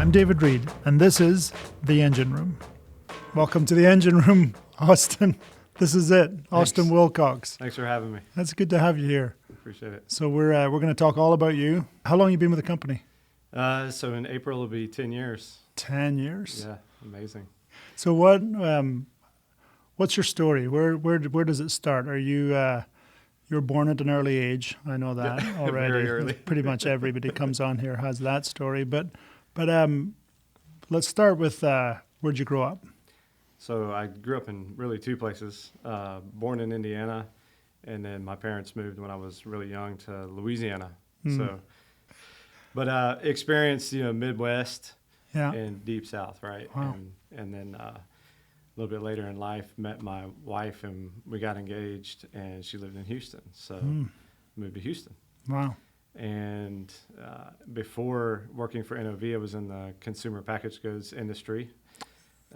I'm David Reed, and this is The Engine Room. Welcome to The Engine Room, Austin. This is it, Austin Thanks. Wilcox. Thanks for having me. That's good to have you here. Appreciate it. So we're going to talk all about you. How long have you been with the company? So in April, it'll be 10 years. 10 years? Yeah, amazing. So what's your story? Where does it start? Are you were born at an early age? I know that already. Very early. Pretty much everybody comes on here has that story. But let's start with where'd you grow up? So I grew up in really two places. Born in Indiana, and then my parents moved when I was really young to Louisiana. So, but experienced, Midwest and Deep South, right? Wow. And then a little bit later in life, met my wife, and we got engaged, and she lived in Houston. So moved to Houston. Wow. And before working for NOV, I was in the consumer packaged goods industry.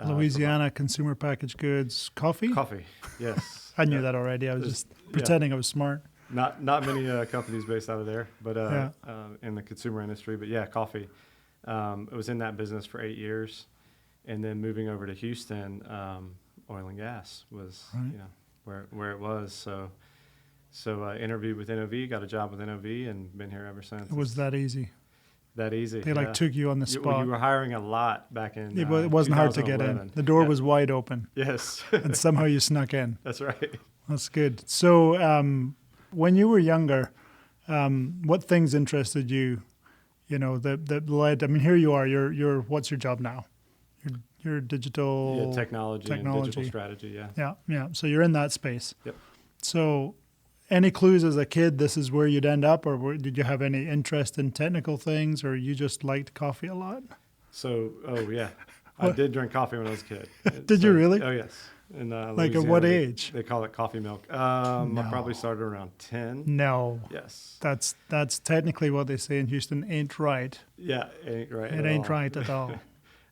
Louisiana consumer packaged goods, coffee? Coffee, yes. I knew that already. I was just pretending I was smart. Not many companies based out of there, but in the consumer industry. But yeah, coffee. I was in that business for 8 years, and then moving over to Houston, oil and gas was where it was. So I interviewed with NOV, got a job with NOV, and been here ever since. It was that easy. That easy. They took you on the spot. You were hiring a lot back in. It wasn't hard to get in. The door was wide open. Yes. And somehow you snuck in. That's right. That's good. So when you were younger, what things interested you? That led. I mean, here you are. You're. What's your job now? You're digital. Technology and digital strategy. Yeah. Yeah. So you're in that space. Yep. So, any clues as a kid? This is where you'd end up, or did you have any interest in technical things, or you just liked coffee a lot? So, I did drink coffee when I was a kid. Did you really? Oh yes. In, like at what age? They call it coffee milk. I probably started around 10. No. Yes. That's technically what they say in Houston. Ain't right. Yeah, ain't right. It ain't right at all.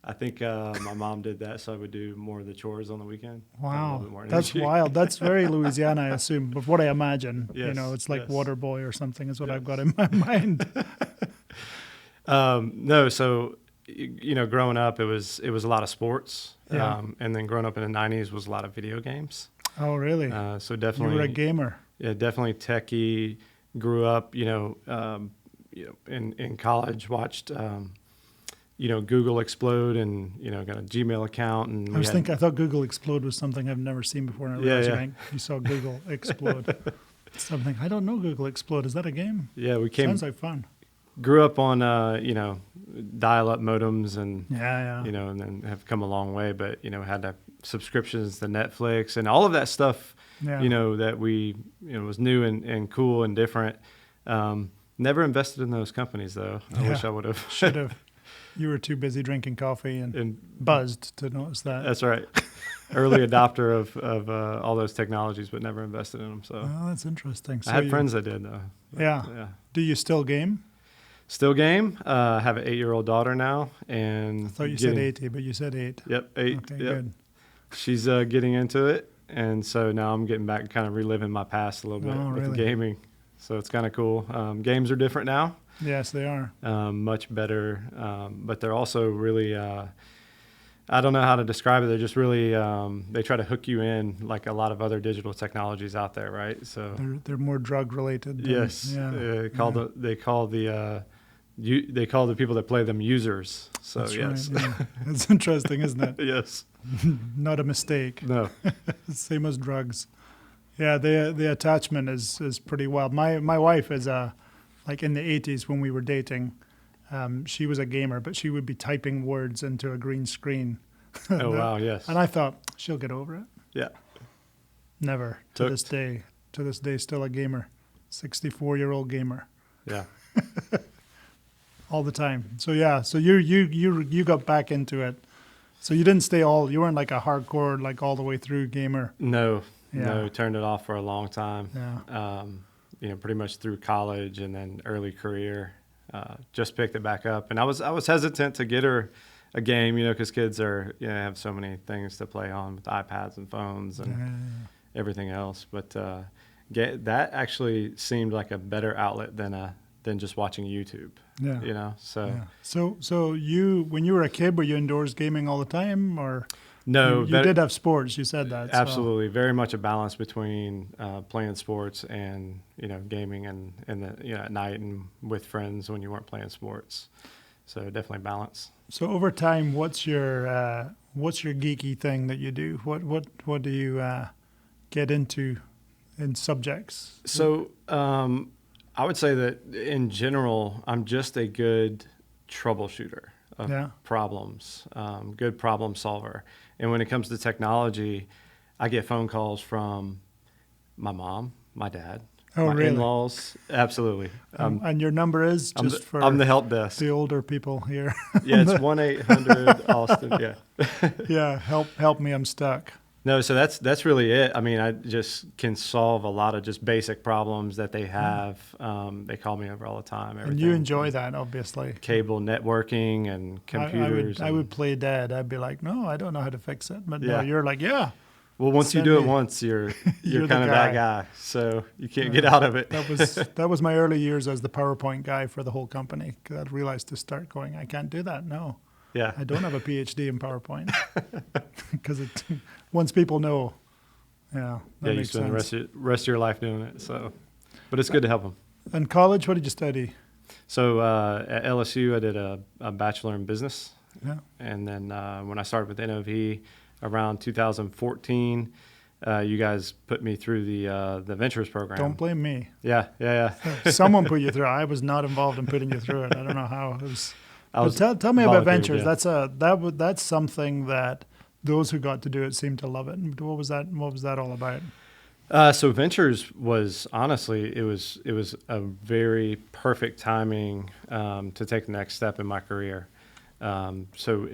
I think my mom did that so I would do more of the chores on the weekend. Wow, that's wild. That's very Louisiana, I assume. But what I imagine, yes, it's like Water Boy or something is what I've got in my mind. No, so growing up, it was a lot of sports, and then growing up in the '90s was a lot of video games. Oh, really? So definitely, you were a gamer. Yeah, definitely techie. Grew up, in college, watched. Google explode, and got a Gmail account, and I thought Google explode was something I've never seen before, and I realized you saw Google explode. Something I don't know. Google explode, is that a game? Yeah, sounds like fun. Grew up on dial-up modems, and and then have come a long way, but had the subscriptions to Netflix and all of that stuff. That we was new and cool and different. Never invested in those companies though. I wish I would have. Should have. You were too busy drinking coffee and buzzed to notice that. That's right. Early adopter of all those technologies, but never invested in them. So that's interesting. So I had friends that did, though. Yeah. Do you still game? Still game. I have an 8-year-old daughter now, and I thought you said 80, but you said 8. Yep, 8. Okay, good. She's getting into it, and so now I'm getting back, kind of reliving my past a little bit with gaming. So it's kind of cool. Games are different now. Yes, they are. Much better, but they're also really, I don't know how to describe it. They're just really, they try to hook you in like a lot of other digital technologies out there, right? So they're more drug related. Yes, they call the people that play them users. So that's yes, right, yeah. It's interesting, isn't it? Yes, not a mistake. No, same as drugs. Yeah, the attachment is pretty wild. My wife is like in the 80s when we were dating, she was a gamer, but she would be typing words into a green screen. Oh, wow, yes. And I thought, she'll get over it. Yeah. Never. To this day, still a gamer. 64-year-old gamer. Yeah. All the time. So, yeah, so you got back into it. So you didn't you weren't like a hardcore, like all the way through gamer. No, turned it off for a long time. Yeah. Pretty much through college and then early career, just picked it back up. And I was hesitant to get her a game, because kids are, have so many things to play on with iPads and phones and everything else. But that actually seemed like a better outlet than a than just watching YouTube. Yeah. You know, so. Yeah. So you, when you were a kid, were you indoors gaming all the time, or No, you did have sports? You said that. Absolutely, very much a balance between playing sports and gaming and at night and with friends when you weren't playing sports. So definitely balance. So over time, what's your geeky thing that you do? What do you get into in subjects? So I would say that in general, I'm just a good troubleshooter of problems, good problem solver. And when it comes to technology, I get phone calls from my mom, my dad, my really? In-laws. Absolutely. And your number is just I'm the help desk. The older people here. Yeah, it's 1-800 Austin. Yeah. Yeah, help me, I'm stuck. No, so that's really it. I mean, I just can solve a lot of just basic problems that they have. They call me over all the time. And you enjoy that, obviously. Cable networking and computers. I would play dead. I'd be like, no, I don't know how to fix it. But no, you're like, yeah. Well, once you do it once, you're kind of that guy. So you can't get out of it. That was my early years as the PowerPoint guy for the whole company. 'Cause I'd realized to start going, I can't do that. No. Yeah. I don't have a PhD in PowerPoint because once people know, that you makes spend sense. the rest of your life doing it. So, but it's good to help them. In college, what did you study? So at LSU, I did a bachelor in business. Yeah. And then when I started with NOV around 2014, you guys put me through the ventures program. Don't blame me. Yeah. Someone put you through. I was not involved in putting you through it. I don't know how it was. Tell me about ventures. Yeah. That's something that those who got to do it seemed to love it. What was that all about? So ventures was honestly, it was a very perfect timing to take the next step in my career. So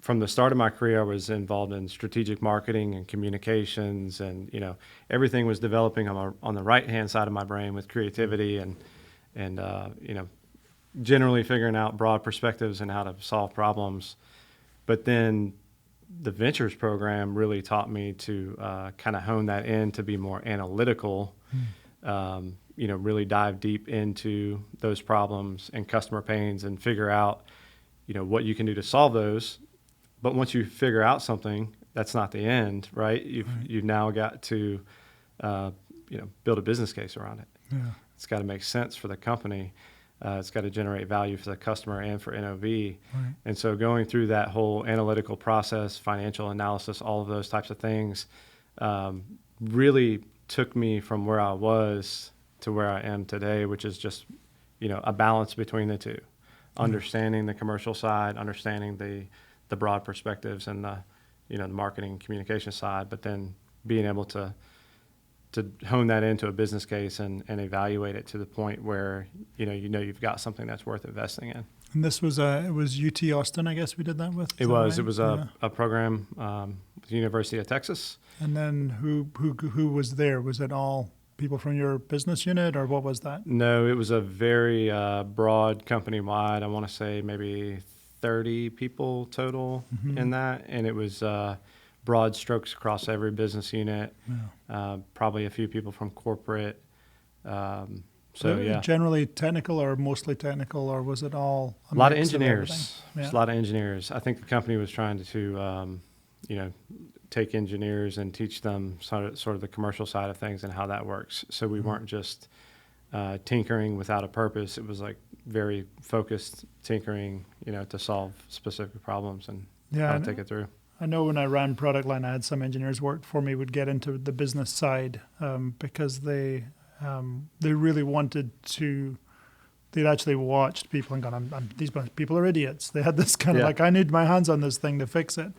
from the start of my career, I was involved in strategic marketing and communications, and everything was developing on the right hand side of my brain with creativity and generally figuring out broad perspectives and how to solve problems. But then the ventures program really taught me to kind of hone that in to be more analytical, really dive deep into those problems and customer pains and figure out, what you can do to solve those. But once you figure out something, that's not the end, right? You've now got to, build a business case around it. Yeah. It's got to make sense for the company. It's got to generate value for the customer and for NOV. Right. And so going through that whole analytical process, financial analysis, all of those types of things really took me from where I was to where I am today, which is just, a balance between the two. Understanding the commercial side, understanding the broad perspectives and the marketing communication side, but then being able to hone that into a business case and evaluate it to the point where you've got something that's worth investing in. And this was it was UT Austin, I guess we did that with. It was a program with the University of Texas. And then who was there? Was it all people from your business unit, or what was that? No, it was a very broad company wide. I want to say maybe 30 people total in that, and it was broad strokes across every business unit. Yeah. Probably a few people from corporate. Generally technical or mostly technical, or was it all a lot of engineers? Yeah. A lot of engineers. I think the company was trying to take engineers and teach them sort of the commercial side of things and how that works. So we weren't just tinkering without a purpose. It was like very focused tinkering, to solve specific problems and how to take it through. I know when I ran product line, I had some engineers work for me would get into the business side because they really wanted to. They'd actually watched people and gone, "These people are idiots." They had this kind of like, "I need my hands on this thing to fix it."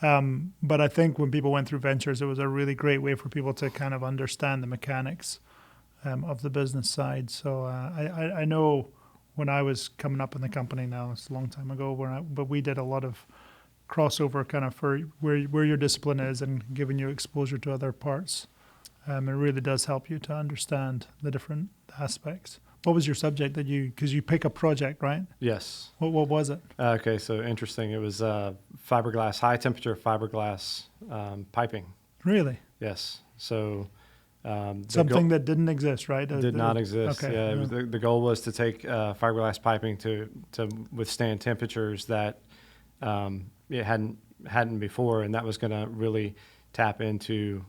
But I think when people went through ventures, it was a really great way for people to kind of understand the mechanics of the business side. So I know when I was coming up in the company now, it's a long time ago, but we did a lot of crossover kind of for where your discipline is and giving you exposure to other parts. It really does help you to understand the different aspects. What was your subject because you pick a project, right? Yes. What was it? Okay, so interesting. It was fiberglass, high temperature fiberglass piping. Really? Yes. So Something that didn't exist, right? Did not exist. Okay. Yeah, it was the goal was to take fiberglass piping to withstand temperatures that it hadn't before, and that was going to really tap into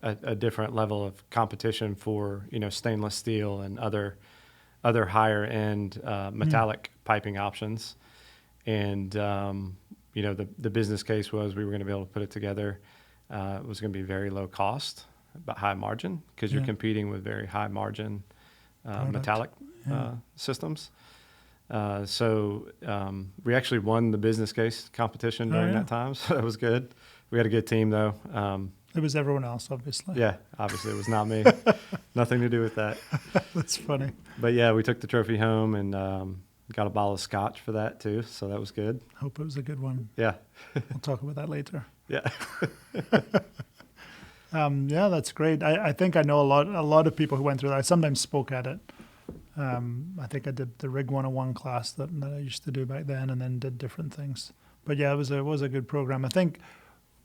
a different level of competition for stainless steel and other higher end metallic piping options. And the business case was we were going to be able to put it together. It was going to be very low cost, but high margin, because you're competing with very high margin metallic systems. So we actually won the business case competition during that time, so that was good. We had a good team, though. It was everyone else, obviously. Yeah, obviously it was not me. Nothing to do with that. That's funny. But yeah, we took the trophy home and got a bottle of scotch for that too, so that was good. Hope it was a good one. Yeah. We'll talk about that later. Yeah. Yeah, that's great. I think I know a lot of people who went through that. I sometimes spoke at it. I think I did the Rig 101 class that I used to do back then, and then did different things. But yeah, it was a good program. I think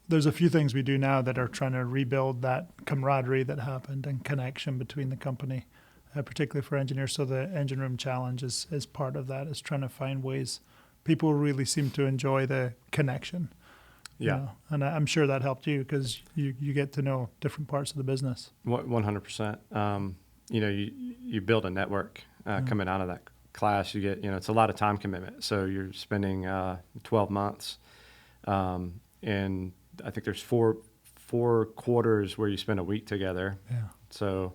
there's a few things we do now that are trying to rebuild that camaraderie that happened and connection between the company, particularly for engineers. So the Engine Room Challenge is part of that, is trying to find ways. People really seem to enjoy the connection. Yeah. And I'm sure that helped you, because you get to know different parts of the business. 100%. You build a network coming out of that class. You get, it's a lot of time commitment. So you're spending 12 months. And I think there's four quarters where you spend a week together. Yeah. So,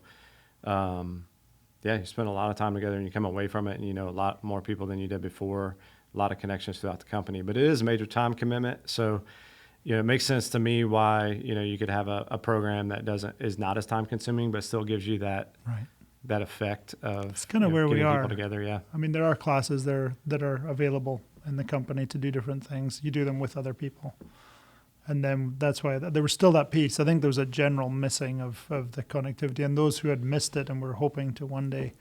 you spend a lot of time together, and you come away from it and you know a lot more people than you did before, a lot of connections throughout the company. But it is a major time commitment. So, it makes sense to me why, you could have a program that is not as time consuming, but still gives you that effect of it's kind of where we are people together. Yeah. I mean, there are classes there that are available in the company to do different things. You do them with other people. And then that's why there was still that piece. I think there was a general missing of the connectivity, and those who had missed it and were hoping to one day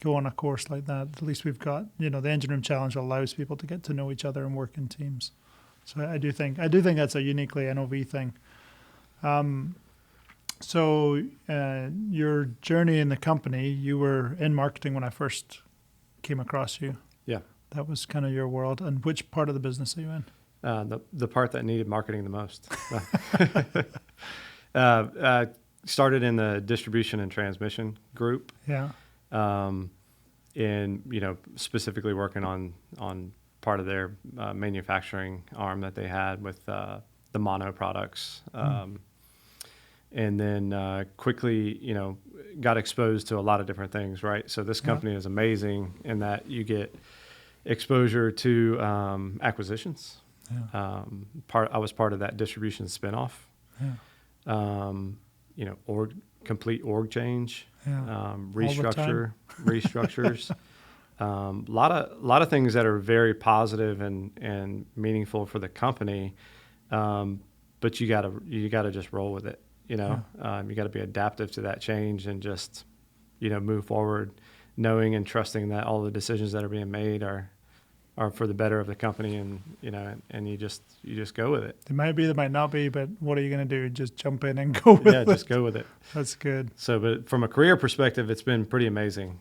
go on a course like that, at least we've got, the Engine Room Challenge allows people to get to know each other and work in teams. So I do think that's a uniquely NOV thing. So your journey in the company, you were in marketing when I first came across you. Yeah. That was kind of your world. And which part of the business are you in? The part that needed marketing the most. Started in the distribution and transmission group. Yeah. And specifically working on part of their manufacturing arm that they had with the mono products. And then quickly, got exposed to a lot of different things, right? So this company is amazing in that you get exposure to acquisitions. Yeah. I was part of that distribution spinoff. Yeah. Complete org change. Yeah. Restructures. A lot of things that are very positive and meaningful for the company. But you gotta just roll with it. You got to be adaptive to that change and just, move forward, knowing and trusting that all the decisions that are being made are for the better of the company, and and you just go with it. They might be, they might not be, but what are you going to do? Just jump in and go with it. Yeah, just go with it. That's good. So, but from a career perspective, it's been pretty amazing.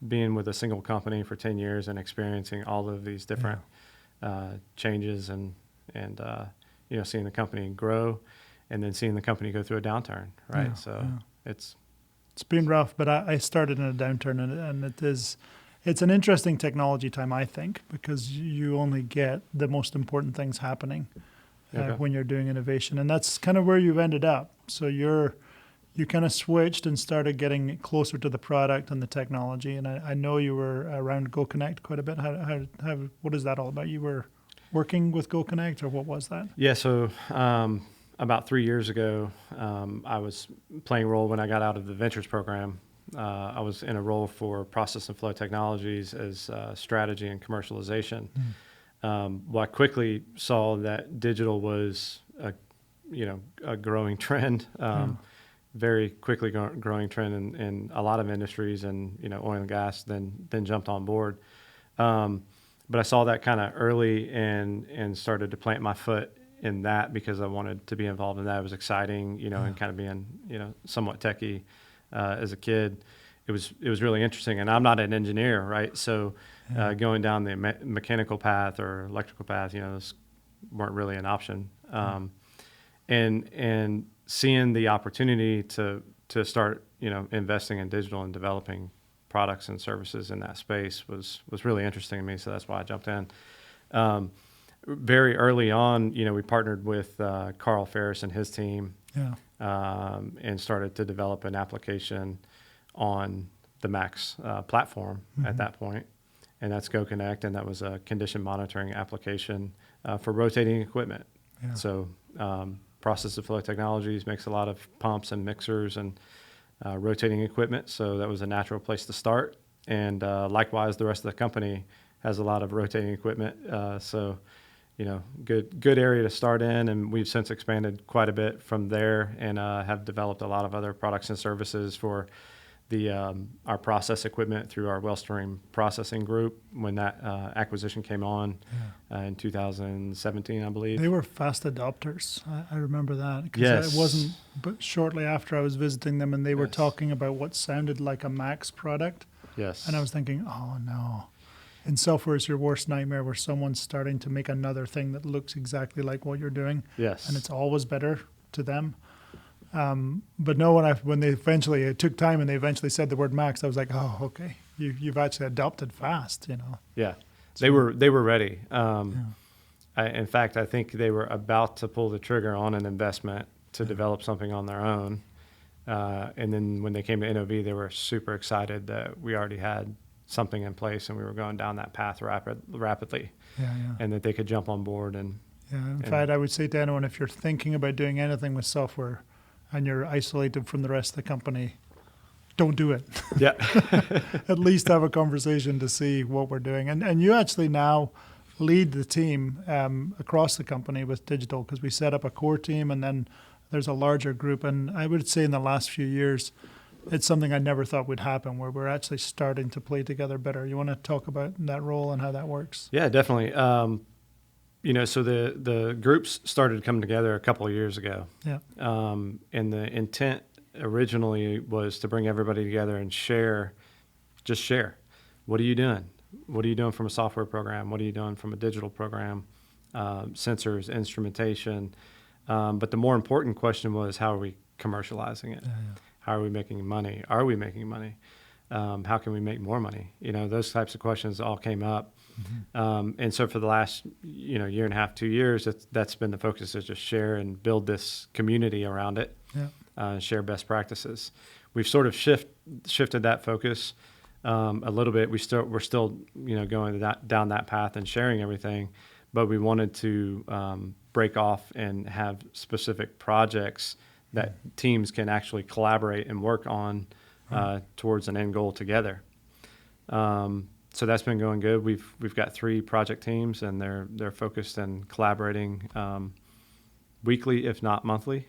Being with a single company for 10 years and experiencing all of these different changes and seeing the company grow. And then seeing the company go through a downturn, right? Yeah, so it's been rough, but I started in a downturn, and it's an interesting technology time, I think, because you only get the most important things happening when you're doing innovation, and that's kind of where you've ended up. So you kind of switched and started getting closer to the product and the technology, and I know you were around Go Connect quite a bit. How what is that all about? You were working with Go Connect, or what was that? Yeah, so. About 3 years ago, I was playing a role when I got out of the Ventures program. I was in a role for process and flow technologies as strategy and commercialization. Well, I quickly saw that digital was a growing trend, very quickly growing trend in a lot of industries, and oil and gas. Then jumped on board. But I saw that kind of early and started to plant my foot in that because I wanted to be involved in that. It was exciting, you know, and kind of being, you know, somewhat techie as a kid. It was really interesting. And I'm not an engineer, right? So going down the mechanical path or electrical path, you know, those weren't really an option. And seeing the opportunity to start, you know, investing in digital and developing products and services in that space was really interesting to me. So that's why I jumped in. Very early on, you know, we partnered with Carl Ferris and his team and started to develop an application on the Max platform at that point. And that's Go Connect, and that was a condition monitoring application for rotating equipment. Yeah. So Process of Flow Technologies makes a lot of pumps and mixers and rotating equipment, so that was a natural place to start. And likewise, the rest of the company has a lot of rotating equipment, so you know, good area to start in. And we've since expanded quite a bit from there, and have developed a lot of other products and services for our process equipment through our Wellstream processing group when that acquisition came on in 2017, I believe. They were fast adopters. I remember that. Yes. It wasn't but shortly after I was visiting them, and they were talking about what sounded like a Max product. Yes. And I was thinking, oh no. And software is your worst nightmare, where someone's starting to make another thing that looks exactly like what you're doing. Yes. And it's always better to them. But no, when they eventually, it took time and they eventually said the word Max, I was like, oh, okay, you've actually adopted fast, you know. Yeah, they were ready. In fact, I think they were about to pull the trigger on an investment to develop something on their own. And then when they came to NOV, they were super excited that we already had something in place and we were going down that path rapidly. And that they could jump on board. In fact, I would say to anyone, if you're thinking about doing anything with software and you're isolated from the rest of the company, don't do it. Yeah. At least have a conversation to see what we're doing. And you actually now lead the team across the company with digital, because we set up a core team and then there's a larger group. And I would say in the last few years, it's something I never thought would happen, where we're actually starting to play together better. You want to talk about that role and how that works? Yeah, definitely. You know, so the groups started coming together a couple of years ago. Yeah. And the intent originally was to bring everybody together and share. What are you doing? What are you doing from a software program? What are you doing from a digital program? Sensors, instrumentation. But the more important question was, how are we commercializing it? How are we making money? Are we making money? How can we make more money? You know, those types of questions all came up. And so for the last, year and a half, 2 years, that's been the focus, is just share and build this community around it, share best practices. We've sort of shifted that focus a little bit. We're still, going down that path and sharing everything, but we wanted to break off and have specific projects that teams can actually collaborate and work on towards an end goal together. So that's been going good. We've got 3 project teams, and they're focused and collaborating weekly, if not monthly,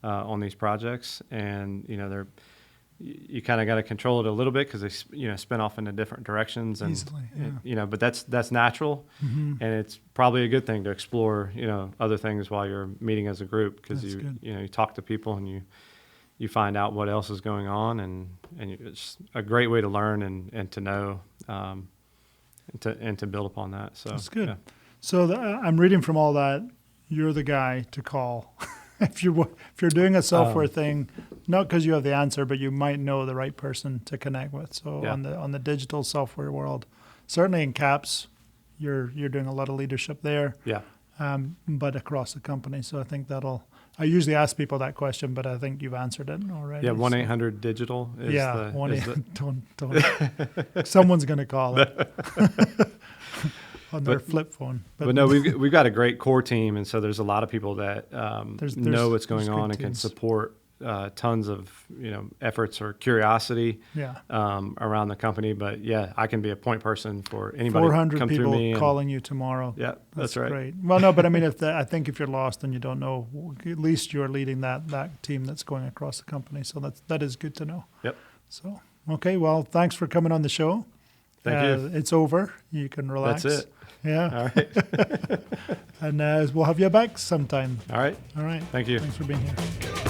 on these projects. And you kind of got to control it a little bit, because they spin off into different directions, and easily, but that's natural, and it's probably a good thing to explore other things while you're meeting as a group, because you talk to people and you find out what else is going on, and it's a great way to learn and to know, and to build upon that. So that's good. Yeah. So I'm reading from all that, you're the guy to call. If you're doing a software thing, not because you have the answer, but you might know the right person to connect with. So on the digital software world, certainly in CAPS, you're doing a lot of leadership there. Yeah. But across the company. So I think I usually ask people that question, but I think you've answered it already. Yeah, 1-800-DIGITAL is the... 1-800, don't. Someone's going to call it. On their flip phone. But no, we've got a great core team, and so there's a lot of people that know what's going on and can support tons of efforts or curiosity around the company. But I can be a point person for anybody. 400 come people through me calling you tomorrow. Yeah, that's right. Great. Well, no, but I mean, I think if you're lost and you don't know, at least you're leading that team that's going across the company. So that is good to know. Yep. So okay, well, thanks for coming on the show. Thank you. It's over. You can relax. That's it. Yeah. All right. And we'll have you back sometime. All right. All right. Thank you. Thanks for being here.